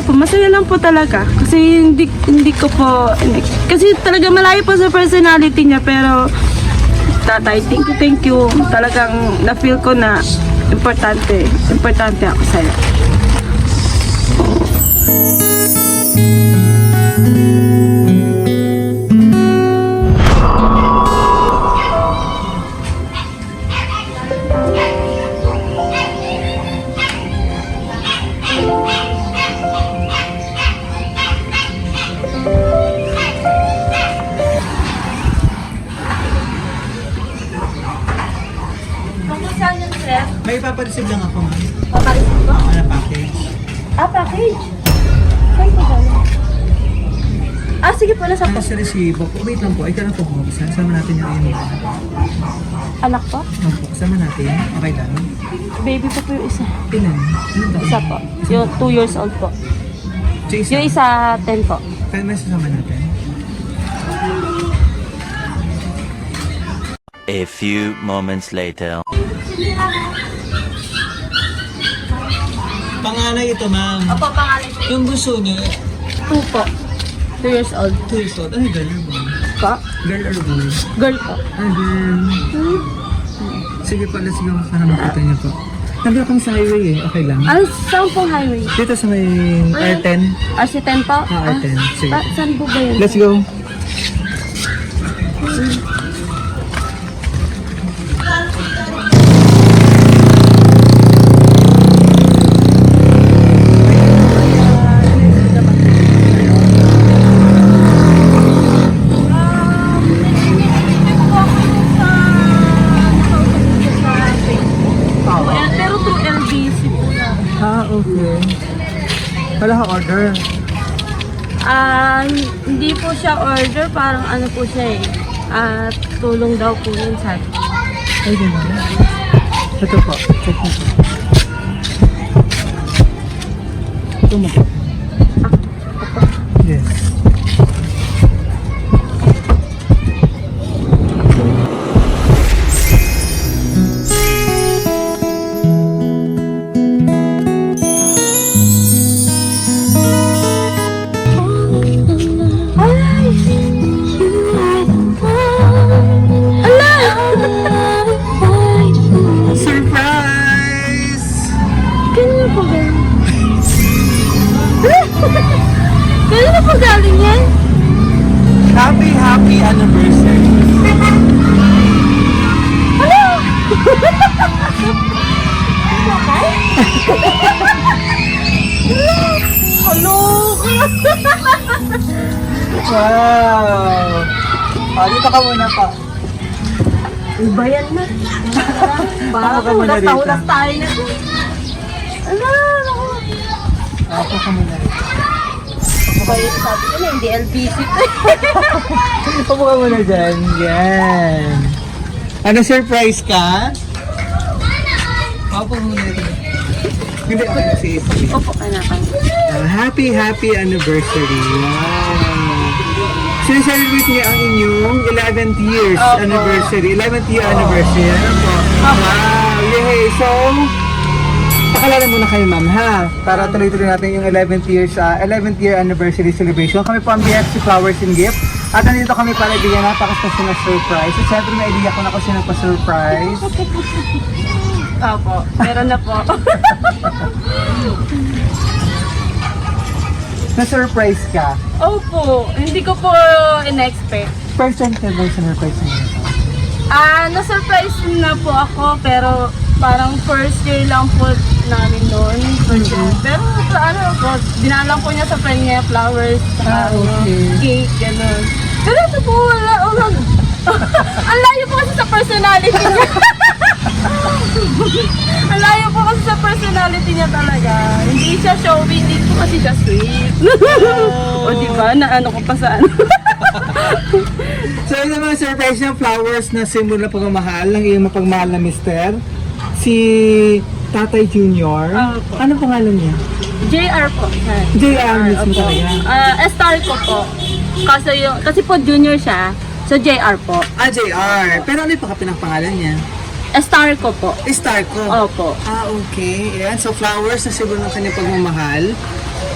Masaya lang po talaga kasi hindi ko po kasi talaga malayo po sa personality niya, pero tatay, thank you. Talagang na-feel ko na importante ako sa'yo. May ipapareceive lang ako, ma'am. Papareceive ko? Ano package? Package? Saan po galing? Sige po, nasa po. Sa resibo po. Wait lang po. Ikaw na po buksan. Sama natin yung email. Anak po? Opo, sama natin. Okay lang. Baby po po yung isa. Ilan? Ano ba? Isa po. Yung 2 years old po. So, isa. Yung isa, 10 po. Kaya may sasama natin. A few moments later. Panganay ito, ma'am. Opo, pangalan po. Yung gusto niyo, 2 po. 2 years old. 2 years old. Ano yung girl or boy? Po? Girl or boy? Girl po. Ah, girl. Sige po, let's go. Para makita niyo po. Nandun kami sa highway eh. Okay lang. Saan pong highway? Dito sa may R10. RC10 po? R10. Sige. Saan po ba yun? Let's go. Pero through LBC po na. Okay. Wala ka order. Hindi po siya order, parang ano po siya eh. Tulong daw po yun sa akin. Ay, ganun. Ito po. Check mo po. Ito mo po. Yes. Surprise! Kanina po galing? Kanina po galing yan? Happy anniversary! Wow! Dito ka muna pa. Iba yan na. Ako ka muna rito. Hulas tayo na. Ako ka muna rito. Bayan sabi ko na, hindi LBC. Upo ka muna dyan. Yan. Ano, surprise ka? Upo muna rito. Hindi ako nag-iisip. Opo, anak. Happy anniversary. Wow. Sineselebrate niya ang inyong 11th years anniversary. 11th year anniversary. Ano po? Wow. Yay. So, pakalala muna kayo, ma'am, ha? Para tuloy-tuloy natin yung 11th year anniversary celebration. Kami po ang BFC Flowers and Gift. At nandito kami para ibigyan napakastasyon na surprise. So, siyempre may idea ko na kung sino pa-surprise. Opo, meron na po. Na-surprise ka. Opo, hindi ko po in-expect. First time ka ba sa surprise niyo? Na-surprise na po ako, pero parang first year lang po namin noon. Pero ano po, dinalang po niya sa friend niya flowers, cake, gano'n. Pero ito po, wala. Ang layo po kasi sa personality niya. Ang layo po kasi sa personality niya talaga. Hindi siya showy, hindi po kasi siya sweet. O diba, naano ko pa sa ano. So yun naman surprise ng flowers na simbolo na pagmamahal ng iyong mapagmahal na mister, si Tatay Junior. Ano pangalan niya? JR po. JR mismo talaga. Star ko po. Kasi po junior siya, so JR po. JR. Pero ano yung pinakapangalan niya? Star ko po. Star ko. Opo. Okay. Ayan. So flowers na simbolo ng kanyang pagmamahal.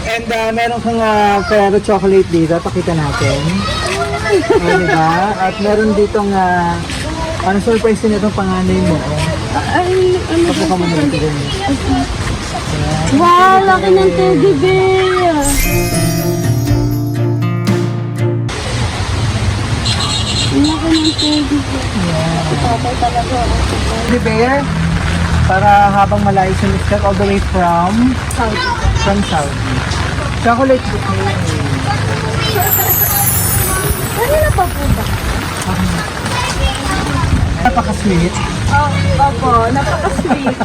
And meron kang Ferrero chocolate dito. Pakita natin. Diba? At meron ditong ano surprise din itong panganay mo. Ay, ano Tapo ka muna dito. wow, laki ng teddy bear. Ang laki ng teddy bear. Tatay talaga. Teddy bear. Para habang malayo si Mr. all the way from Saudi. Chocolate bouquet. Kanina pa po ba? Napaka-sweet. Opo, napaka-sweet.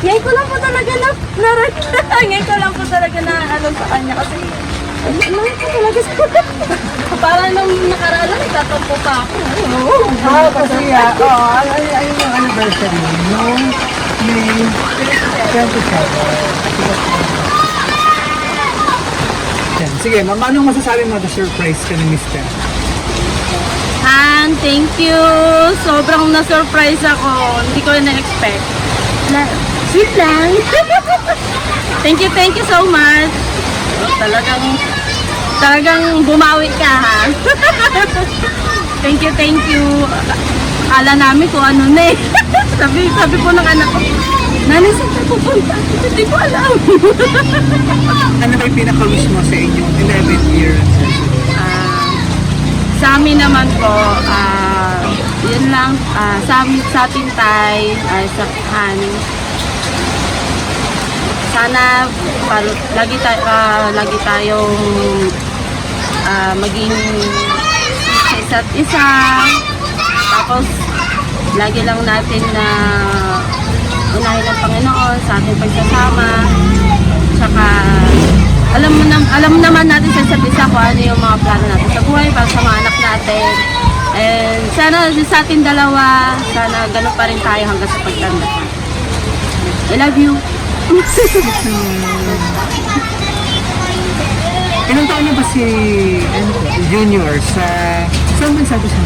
Ngayon ko lang po talaga ngayon ko lang po talaga na ano sa kanya kasi ano po talaga sa parang nung nakaraan lang nagtatampo pa ako. Oo, kasi ayun yung anniversary nung May 27. Sige, ma'am, anong masasabi mo na surprise ka ni Mr.? Han, thank you. Sobrang na-surprise ako. Hindi ko na-expect. Sweet lang. Thank you so much. Talagang bumawi ka, ha? Thank you. Akala namin kung ano na eh. sabi po ng anak ko, Nanay, saan tayo pupunta? Hindi ko alam. Ano ba yung pinaka-wish mo sa inyong 11th year anniversary? Sa amin naman po, yun lang, sa atin tay, sa Han, sana lagi tayong maging sa isa't isa, tapos lagi lang natin na unahin ng Panginoon sa ating pagsasama, tsaka alam naman natin sa isa't isa kung ano yung mga plano natin sa buhay para sa mga anak natin. And sana sa ating dalawa, sana ganun pa rin tayo hanggang sa pagtanda. I love you. Ilang taon na ba si Junior saan bansa ba siya?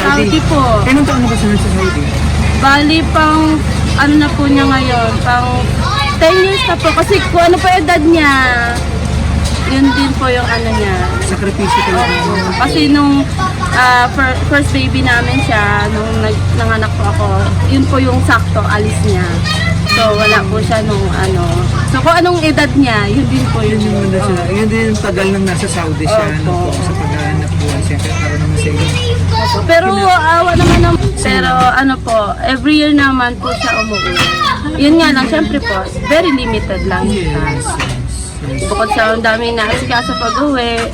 Saudi po. Ilang taon na ba siya sa Saudi? Bali pang ano na po niya ngayon, pang 10 years na po. Kasi kung ano pa edad niya, yun din po yung ano niya. Sakripisyo talaga. Kasi nung first baby namin siya, nung nanganak po ako, yun po yung sakto alis niya. So wala po siya nung ano. So kung anong edad niya, yun din po yun. Yun din yung tagal nang nasa Saudi siya Opo. sa paghahanap buhay. Siyempre para naman sa iyo. Pero awa naman pero ano po, every year naman po siya umuwi. Yun nga lang, syempre po, very limited lang siya. Bukod sa ang daming naasikasa pag-uwi,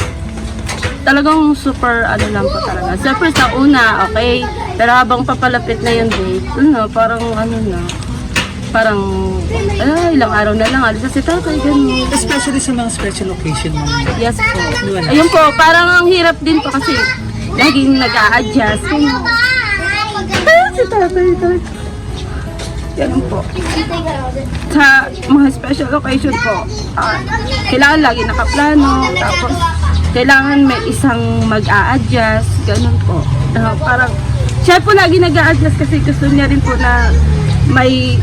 talagang super ano lang po talaga. Siyempre sa una, okay, pero habang papalapit na yung date, parang ano na, parang ilang araw na lang, alis na si tatay, ganun. Especially sa mga special occasion mo. Yes po. Ayun po, parang ang hirap din po kasi laging nag-a-adjust. Si tatay talaga. Ganun po. Sa mga special occasion po, kailangan lagi nakaplano, tapos kailangan may isang mag-a-adjust, ganun po. Parang, siya po lagi nag-a-adjust kasi gusto niya rin po na may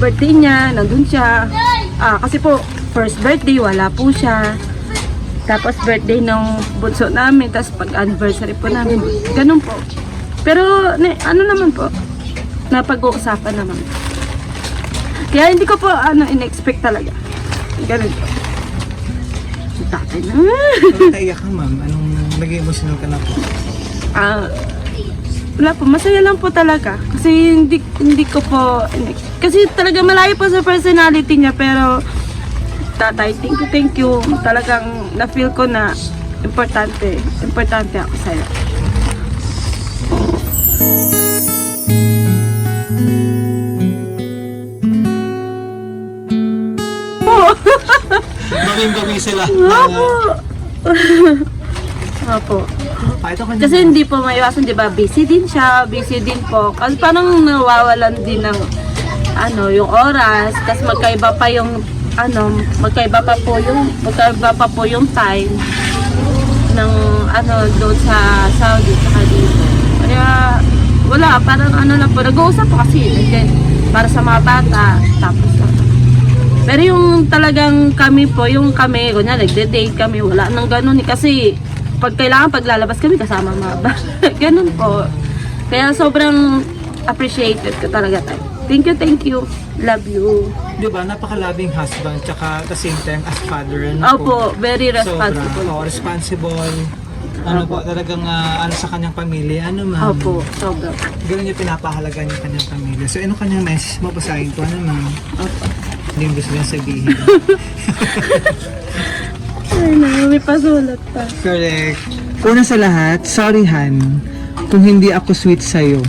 birthday niya, nandun siya. Kasi po, first birthday, wala po siya. Tapos birthday ng bunso namin, tapos pag-anniversary po namin, ganun po. Pero, ano naman po, napag-uusapan naman. Kaya hindi ko po in-expect talaga. Ganun po. Tatay na. Naiyak ka, ma'am. Anong naging emotional ka na po? Wala po, masaya lang po talaga. Kasi hindi ko po kasi talaga malayo po sa personality niya, pero tatay, thank you. Talagang na-feel ko na importante ako sa'yo. Gawin sila. Opo. Ito ka Kasi hindi po maiwasan, di ba? Busy din siya, busy din po. Kasi parang nawawalan din ng yung oras, tapos magkaiba pa po yung time ng doon sa Saudi saka dito. Kaya wala, parang lang po, nag-uusap po kasi para sa mga bata, tapos Pero yung talagang kami po, yung kami, kunya nagde-date kami, wala nang ganun eh. Kasi pag kailangan paglalabas kami kasama mga ba. Ganun po. Kaya sobrang appreciated ko talaga tayo. Thank you. Love you. Di ba, napakalabing husband, tsaka at the same time as father. Ano Opo, very responsible. Sobra, responsible. Ano po, talagang ano sa kanyang pamilya, ano ma'am? Opo, sobra. Ganun yung pinapahalaga niya kanyang pamilya. So, ano kanyang message mo? Basahin ko, ano ma'am? Opo. Hindi mo gusto niya sabihin. Ay na, may pasulat pa. Correct. Una sa lahat, sorry Han, kung hindi ako sweet sa'yo.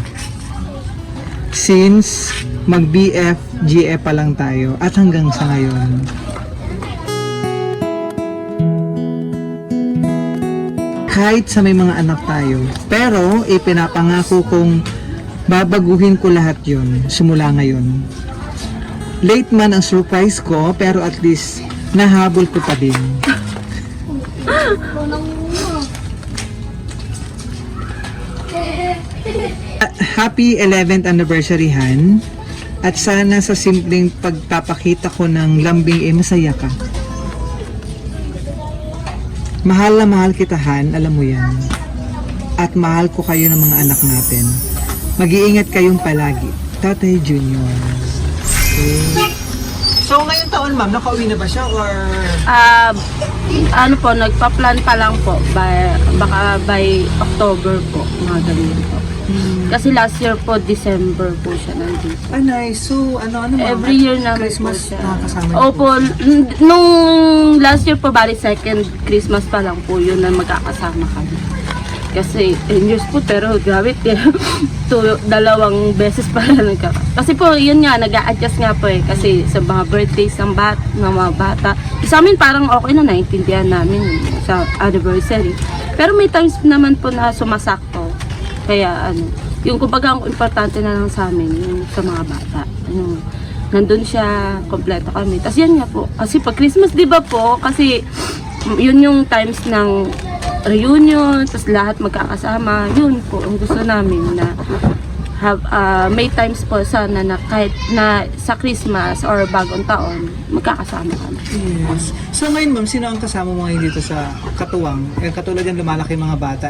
Since mag-BF, GF pa lang tayo at hanggang sa ngayon. Kahit sa may mga anak tayo. Pero ipinapangako kong babaguhin ko lahat yon simula ngayon. Late man ang surprise ko pero at least nahabol ko pa din. Happy 11th anniversary Han. At sana sa simpleng pagpapakita ko ng lambing masaya ka. Mahal na mahal kita Han, alam mo yan. At mahal ko kayo ng mga anak natin. Mag-iingat kayong palagi. Tatay Junior. Okay. So ngayong taon ma'am, nakauwi na ba siya or... Ano po, nagpa-plan pa lang po. Baka by October po, mga ganyan po. Kasi last year po, December po siya nandito. Ah, nice. So ano ma'am? Every year namin Christmas po siya. nakakasama niyo Opo, nung last year po, bali second Christmas pa lang po yun na magkakasama kami. Kasi 10 years po, pero grabe, dalawang beses pa lang Kasi po, yun nga, nag-a-adjust nga po eh. Kasi sa mga birthdays ng mga bata. Sa amin parang okay na, naintindihan namin sa anniversary. Pero may times naman po na sumasakto. Kaya yung kumbaga ang importante na lang sa amin, yung sa mga bata. Nandun siya, kompleto kami. Tapos yan nga po, kasi pag Christmas, di ba po, kasi yun yung times ng reunion, tapos lahat magkakasama, yun po, ang gusto namin na may times po sana na kahit na sa Christmas or bagong taon, magkakasama kami. Yes. So ngayon ma'am, sino ang kasama mo ngayon dito sa Katuwang? Eh, katulad yan lumalaki mga bata,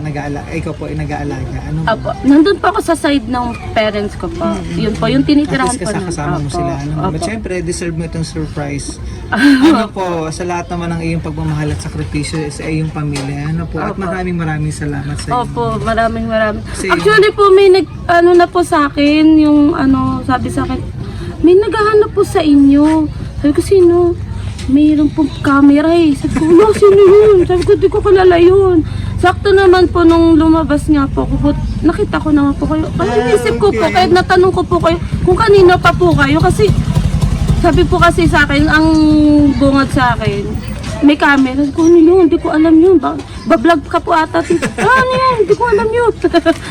ikaw po ay nag-aalaga. Ano mo? Opo, nandun po ako sa side ng parents ko po. Yun po, yung tinitirahan At po least nun. kasama mo Opo, sila. Ano? But opo. syempre, deserve mo itong surprise. Ano po, sa lahat naman ng iyong pagmamahal at sakripisyo sa iyong pamilya. Ano po, at Opo. maraming salamat sa iyo. Opo, maraming. Kasi- Actually po, may na po sa akin, yung sabi sa akin, may naghahanap po sa inyo. Sabi ko, sino? Mayroon pong camera eh. Sabi ko, no, sino yun? Sabi ko, di ko kilala yun. Sakto naman po nung lumabas nga po ako, nakita ko naman po kayo. Kaya inisip ko po, kahit natanong ko po kayo, kung kanina pa po kayo, kasi sabi po kasi sa akin, ang bungad sa akin, may camera. Sabi ko, ano yun? Hindi ko alam yun. Bablog ka po ata. Ano yan? Hindi ko alam yun.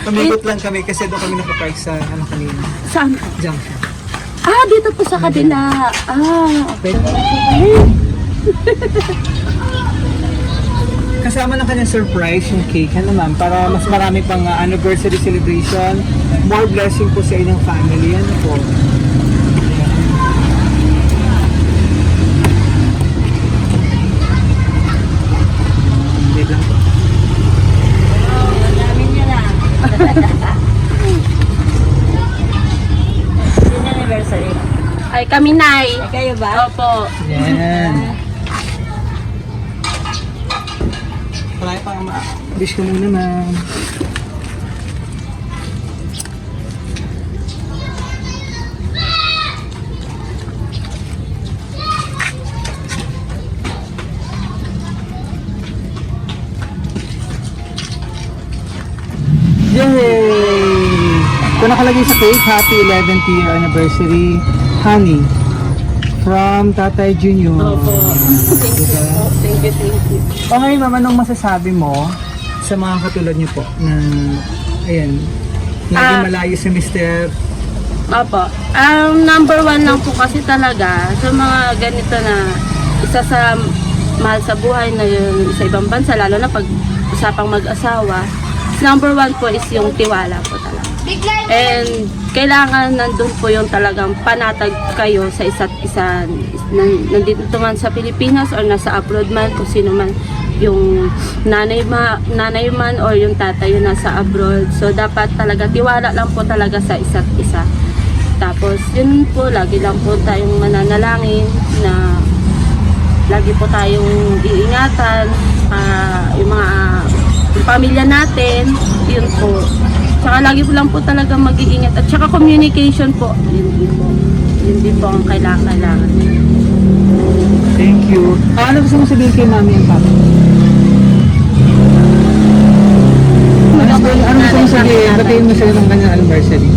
Pamikot lang kami kasi doon kami nakapark sa kanina. Saan? Junction. Dito po sa kabila. Okay. Kasama ng kanyang surprise yung cake, ano ma'am, para mas marami pang anniversary celebration. More blessing po sa inyong family, ano po. Wait lang po. Anniversary. Ay, kami nay. Kayo ba? Opo. Yan. Marami pang wish ko muna ma'am. Yay! Ito nakalagay sa cake, happy 11th year anniversary, honey, from Tatay Junior. Opo. Thank you. Okay, ma'am, anong masasabi mo sa mga katulad niyo po na, ayan, laging malayo si Mr. Opo. Number one lang po kasi talaga sa mga ganito na isa sa mahal sa buhay na yun, sa ibang bansa, lalo na pag usapang mag-asawa, number one po is yung tiwala po talaga. And kailangan nandun po yung talagang panatag kayo sa isa't isa nandito man sa Pilipinas or nasa abroad man, kung sino man yung nanay man or yung tatay yung nasa abroad. So dapat talaga tiwala lang po talaga sa isa't isa. Tapos yun po, lagi lang po tayong mananalangin na lagi po tayong iingatan, yung mga yung pamilya natin, yun po. Tsaka lagi po lang po talaga mag-iingat. At tsaka communication po, yun din po ang kailangan. Thank you. Ano gusto mo sabihin kay mami and papa? Ano gusto mo sabihin? Batayin mo sila ng kanyang anniversary.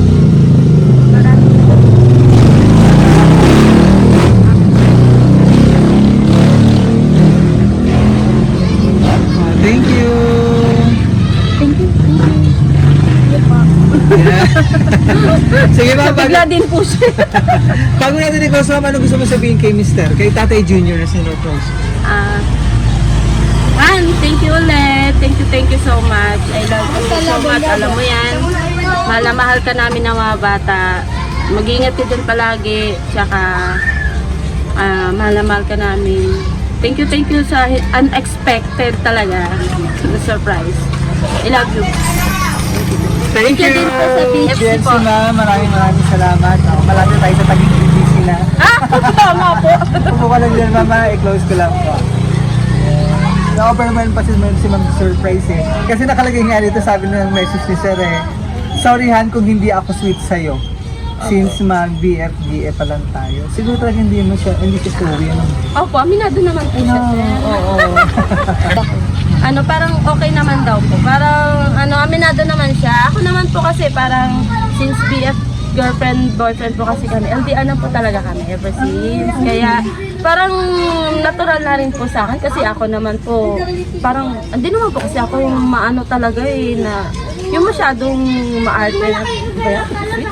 Thank you. Sige ba, Bigla din po siya. bago natin i-close ma'am, ano gusto mo sabihin kay Mr. Kay Tatay Junior na Senior Pros? Thank you ulit. Thank you so much. I love you so much. Alam mo yan. Mahal na mahal ka namin ng mga bata. Mag-ingat ka dyan palagi. Tsaka, mahal na mahal ka namin. Thank you sa unexpected talaga. Surprise. I love you. Thank you din po sa BFC BFC po. ma'am, maraming salamat. Malapit tayo sa Taguig BFC na. Tama po. Upo ka lang dyan mama, i-close ko lang po. Na-overwhelm pa si ma'am surprise eh. Kasi nakalagay nga dito, sabi ng message ni Sir eh, sorry Han kung hindi ako sweet sa'yo. Since mag-BFGA pa lang tayo. Siguro talaga hindi siya sorry. Opo, aminado naman po siya. Oo. Parang okay naman daw po. Parang, aminado naman siya. Ako naman po kasi parang, since BF, girlfriend, boyfriend po kasi kami, LDR na po talaga kami ever since. Kaya, parang natural na rin po sa akin kasi ako naman po, parang, hindi naman po kasi ako yung maano talaga na, yung masyadong maarte na,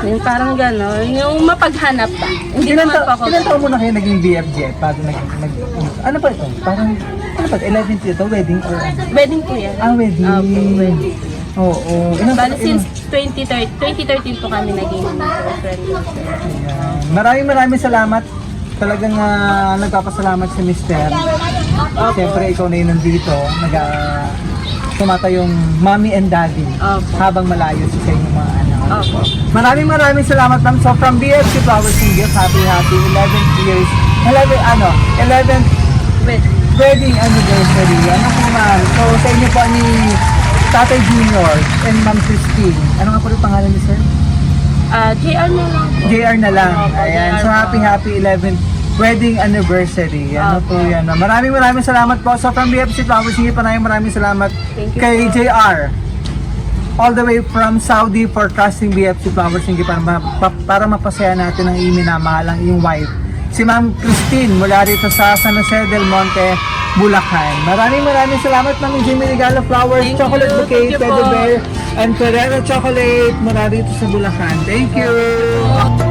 yung parang gano'n, yung mapaghanap ba. Hindi naman po ako. Ilan taon mo na kayo naging BFG bago ano ba ito? Parang, ano ba? 11th ito? Wedding or ano? Wedding po yan. Wedding. Opo, wedding. Oo. Bali, since 2013 po kami naging girlfriend. Ayan. Maraming salamat. Talagang nagpapasalamat si Mr. Siyempre, ikaw na yun nandito. Tumata yung mommy and daddy Opo. habang malayo sa inyong mga anak. Opo. Maraming salamat ma'am. So from BFC Flowers and Gifts, happy 11th years, 11th wedding anniversary. Ano po ma'am? So sa inyo po ni Tatay Junior and Ma'am Christine. Ano nga po yung pangalan ni sir? JR na lang po. JR na lang. Opo, Ayan. JR So po. happy 11th wedding anniversary. Ano po yan. Maraming salamat po. So from BFC Flowers, hindi pa maraming salamat Thank you kay po. JR. All the way from Saudi for trusting BFC Flowers para mapasaya natin ang iminamahal ang iyong wife. Si Ma'am Christine mula rito sa San Jose del Monte, Bulacan. Maraming salamat Ma'am Jimmy Regalo Flowers, Thank chocolate you. bouquet, Thank you Teddy po. Bear, and Ferrero Chocolate mula rito sa Bulacan. Thank you!